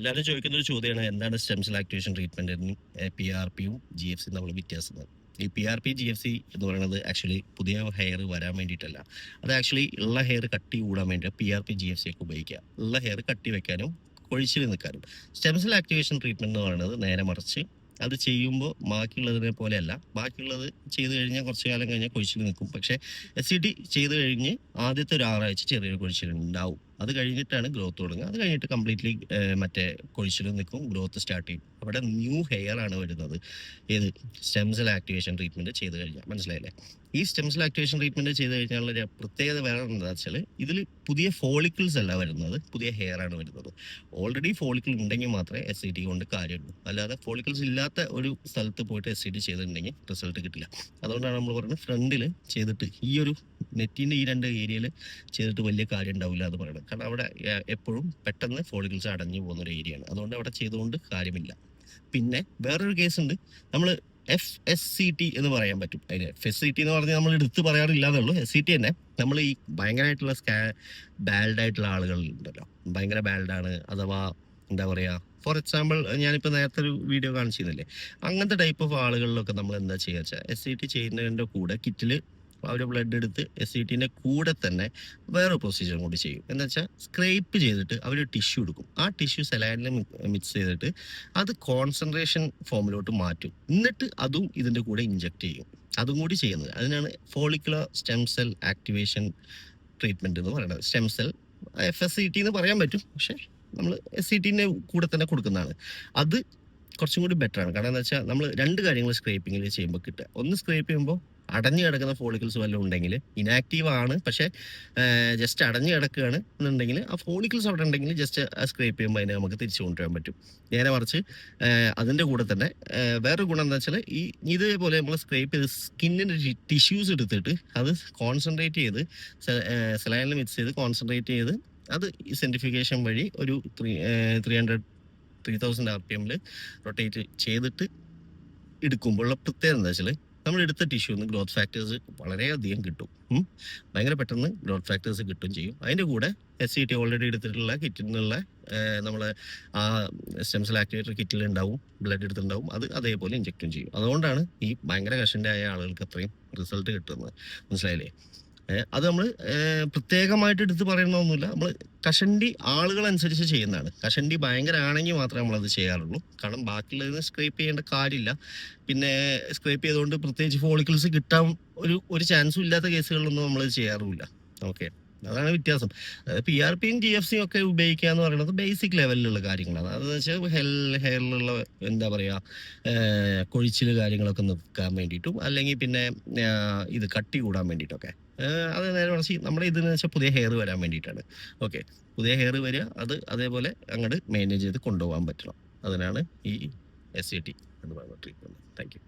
എല്ലാവരും ചോദിക്കുന്ന ഒരു ചോദ്യമാണ് എന്താണ് സ്റ്റെം സെൽ ആക്ടിവേഷൻ ട്രീറ്റ്മെന്റിനും PRPയും GFC തമ്മിൽ വ്യത്യാസം. ഈ PRP GFC എന്ന് പറയുന്നത് ആക്ച്വലി പുതിയ ഹെയർ വരാൻ വേണ്ടിയിട്ടല്ല. അത് ആക്ച്വലി ഉള്ള ഹെയർ കട്ടി കൂടാൻ വേണ്ടി PRP GFC ഒക്കെ ഉപയോഗിക്കുക. ഉള്ള ഹെയർ കട്ടി വെക്കാനും കൊഴിച്ചിൽ നിൽക്കാനും. സ്റ്റെം സെൽ ആക്ടിവേഷൻ ട്രീറ്റ്മെന്റ് എന്ന് പറയുന്നത് നേരെ മറിച്ച് അത് ചെയ്യുമ്പോൾ ബാക്കിയുള്ളതിനെ പോലെയല്ല. ബാക്കിയുള്ളത് ചെയ്ത് കഴിഞ്ഞാൽ കുറച്ച് കാലം കഴിഞ്ഞാൽ കൊഴിച്ചിൽ നിൽക്കും. പക്ഷേ SCT ചെയ്ത് കഴിഞ്ഞ് ആദ്യത്തെ ഒരു 6 ആഴ്ച ചെറിയൊരു കൊഴിച്ചിൽ ഉണ്ടാവും. അത് കഴിഞ്ഞിട്ടാണ് ഗ്രോത്ത് തുടങ്ങുക. അത് കഴിഞ്ഞിട്ട് കംപ്ലീറ്റ്ലി മറ്റേ കൊഴിച്ചിലും നിൽക്കും, ഗ്രോത്ത് സ്റ്റാർട്ട് ചെയ്യും. അവിടെ ന്യൂ ഹെയർ ആണ് വരുന്നത്. ഏത് സ്റ്റെം സെൽ ആക്ടിവേഷൻ ട്രീറ്റ്മെന്റ് ചെയ്ത് കഴിഞ്ഞാൽ. മനസ്സിലായില്ലേ? ഈ സ്റ്റെം സെൽ ആക്ടിവേഷൻ ട്രീറ്റ്മെന്റ് ചെയ്ത് കഴിഞ്ഞാൽ ഒരു പ്രത്യേകത വേറെ എന്താ വെച്ചാൽ ഇതിൽ പുതിയ ഫോളിക്കിൾസ് അല്ല വരുന്നത്, പുതിയ ഹെയർ ആണ് വരുന്നത്. ഓൾറെഡി ഫോളിക്കിൾ ഉണ്ടെങ്കിൽ മാത്രമേ SCT കൊണ്ട് കാര്യമുള്ളൂ. അല്ലാതെ ഫോളിക്കിൾസ് ഇല്ലാത്ത ഒരു സ്ഥലത്ത് പോയിട്ട് SCT ചെയ്തിട്ടുണ്ടെങ്കിൽ റിസൾട്ട് കിട്ടില്ല. അതുകൊണ്ടാണ് നമ്മൾ പറയുന്നത് ഫ്രണ്ടിൽ ചെയ്തിട്ട് ഈ ഒരു നെറ്റിൻ്റെ ഈ 2 ഏരിയയിൽ ചെയ്തിട്ട് വലിയ കാര്യം ഉണ്ടാവില്ല എന്ന് പറയുന്നത്. കാരണം അവിടെ എപ്പോഴും പെട്ടെന്ന് ഫോളിക്കിൾസ് അടഞ്ഞു പോകുന്ന ഒരു ഏരിയയാണ്. അതുകൊണ്ട് അവിടെ ചെയ്തുകൊണ്ട് കാര്യമില്ല. പിന്നെ വേറൊരു കേസ് ഉണ്ട്. നമ്മൾ FSCT എന്ന് പറയാൻ പറ്റും. അതിന് FSCT എന്ന് പറഞ്ഞാൽ നമ്മൾ എടുത്ത് പറയാറില്ല എന്നുള്ളൂ. SCT തന്നെ നമ്മൾ ഈ ഭയങ്കരമായിട്ടുള്ള ബാൽഡ് ആയിട്ടുള്ള ആളുകൾ ഉണ്ടല്ലോ, ഭയങ്കര ബാൽഡാണ്, അഥവാ എന്താ പറയുക, ഫോർ എക്സാമ്പിൾ ഞാനിപ്പോൾ നേരത്തെ ഒരു വീഡിയോ കാണിച്ചിരുന്നില്ലേ, അങ്ങനത്തെ ടൈപ്പ് ഓഫ് ആളുകളിലൊക്കെ നമ്മൾ എന്താ ചെയ്യുക വെച്ചാൽ SCT ചെയ്യുന്നതിൻ്റെ കൂടെ കിറ്റിൽ അവർ ബ്ലഡ് എടുത്ത് SCTൻ്റെ കൂടെ തന്നെ വേറെ പ്രൊസീജിയർ കൂടി ചെയ്യും. എന്താ വെച്ചാൽ സ്ക്രേപ്പ് ചെയ്തിട്ട് അവർ ടിഷ്യൂ എടുക്കും. ആ ടിഷ്യൂ സെലൈനിൽ മിക്സ് ചെയ്തിട്ട് അത് കോൺസെൻട്രേഷൻ ഫോമിലോട്ട് മാറ്റും. എന്നിട്ട് അതും ഇതിൻ്റെ കൂടെ ഇഞ്ചെക്ട് ചെയ്യും. അതും കൂടി ചെയ്യുന്നത് അതിനാണ് follicular stem cell activation treatment എന്ന് പറയുന്നത്. സ്റ്റെം സെൽ FSCT എന്ന് പറയാൻ പറ്റും, പക്ഷേ നമ്മൾ SCTൻ്റെ കൂടെ തന്നെ കൊടുക്കുന്നതാണ്. അത് കുറച്ചും കൂടി ബെറ്റർ ആണ്. കാരണം എന്താ വെച്ചാൽ നമ്മൾ 2 കാര്യങ്ങൾ സ്ക്രേപ്പിങ്ങിൽ ചെയ്യുമ്പോൾ കിട്ടുക. ഒന്ന് സ്ക്രേപ്പ് ചെയ്യുമ്പോൾ അടഞ്ഞു കിടക്കുന്ന ഫോളിക്കിൾസ് വല്ലതും ഉണ്ടെങ്കിൽ ഇനാക്റ്റീവ് ആണ്, പക്ഷേ ജസ്റ്റ് അടഞ്ഞു കിടക്കുകയാണ് എന്നുണ്ടെങ്കിൽ ആ ഫോളിക്കിൾസ് അവിടെ ഉണ്ടെങ്കിൽ ജസ്റ്റ് സ്ക്രേപ്പ് ചെയ്യുമ്പോൾ അതിനെ നമുക്ക് തിരിച്ചു കൊണ്ടുവരാൻ പറ്റും. നേരെ മറിച്ച് അതിൻ്റെ കൂടെ തന്നെ വേറൊരു ഗുണം എന്താ വെച്ചാൽ ഇതേപോലെ നമ്മൾ സ്ക്രേപ്പ് ചെയ്ത് സ്കിന്നിൻ്റെ ടിഷ്യൂസ് എടുത്തിട്ട് അത് കോൺസെൻട്രേറ്റ് ചെയ്ത് സെലൈനിൽ മിക്സ് ചെയ്ത് കോൺസെൻട്രേറ്റ് ചെയ്ത് അത് സെൻട്രിഫിക്കേഷൻ വഴി ഒരു 3000 RPM റൊട്ടേറ്റ് ചെയ്തിട്ട് എടുക്കുമ്പോഴുള്ള പ്രത്യേകത എന്താ വെച്ചാൽ നമ്മൾ എടുത്ത ടിഷ്യൂന്ന് ഗ്രോത്ത് ഫാക്ടേഴ്സ് വളരെയധികം കിട്ടും. ഭയങ്കര പെട്ടെന്ന് ഗ്രോത്ത് ഫാക്ടേഴ്സ് കിട്ടും ചെയ്യും. അതിൻ്റെ കൂടെ SCT ഓൾറെഡി എടുത്തിട്ടുള്ള കിറ്റിൽ നിന്നുള്ള നമ്മൾ ആ സ്റ്റെം സെൽ ആക്ടിവേറ്റർ കിറ്റിൽ ഉണ്ടാവും, ബ്ലഡ് എടുത്തിട്ടുണ്ടാവും, അത് അതേപോലെ ഇഞ്ചെക്റ്റും ചെയ്യും. അതുകൊണ്ടാണ് ഈ ഭയങ്കര കഷൻ്റെ ആയ ആളുകൾക്ക് അത്രയും റിസൾട്ട് കിട്ടുന്നത്. മനസ്സിലായില്ലേ? അത് നമ്മൾ പ്രത്യേകമായിട്ട് എടുത്ത് പറയണമെന്നൊന്നുമില്ല. നമ്മൾ കഷണ്ടി ആളുകളനുസരിച്ച് ചെയ്യുന്നതാണ്. കഷണ്ടി ഭയങ്കര ആണെങ്കിൽ മാത്രമേ നമ്മളത് ചെയ്യാറുള്ളൂ. കാരണം ബാക്കിയുള്ളതിന് സ്ക്രേപ്പ് ചെയ്യേണ്ട കാര്യമില്ല. പിന്നെ സ്ക്രേപ്പ് ചെയ്തുകൊണ്ട് പ്രത്യേകിച്ച് ഫോളിക്കിൾസ് കിട്ടാൻ ഒരു ചാൻസും ഇല്ലാത്ത കേസുകളിലൊന്നും നമ്മൾ ചെയ്യാറുമില്ല. ഓക്കെ, അതാണ് വ്യത്യാസം. PRPയും GFCയും ഒക്കെ ഉപയോഗിക്കുക എന്ന് പറയുന്നത് ബേസിക് ലെവലിലുള്ള കാര്യങ്ങളാണ്. അതെന്ന് വെച്ചാൽ ഹെയറിലുള്ള എന്താ പറയുക, കൊഴിച്ചിൽ കാര്യങ്ങളൊക്കെ നിൽക്കാൻ വേണ്ടിയിട്ടും അല്ലെങ്കിൽ പിന്നെ ഇത് കട്ടി കൂടാൻ വേണ്ടിയിട്ടൊക്കെ. അത് നേരെ മറിച്ച് നമ്മുടെ ഇതെന്ന് വെച്ചാൽ പുതിയ ഹെയർ വരാൻ വേണ്ടിയിട്ടാണ്. ഓക്കെ, പുതിയ ഹെയർ വരിക, അത് അതേപോലെ അങ്ങോട്ട് മാനേജ് ചെയ്ത് കൊണ്ടുപോകാൻ പറ്റണം. അതിനാണ് ഈ SCT എന്ന് പറയുന്ന ട്രീറ്റ്മെൻറ്റ്. Thank you.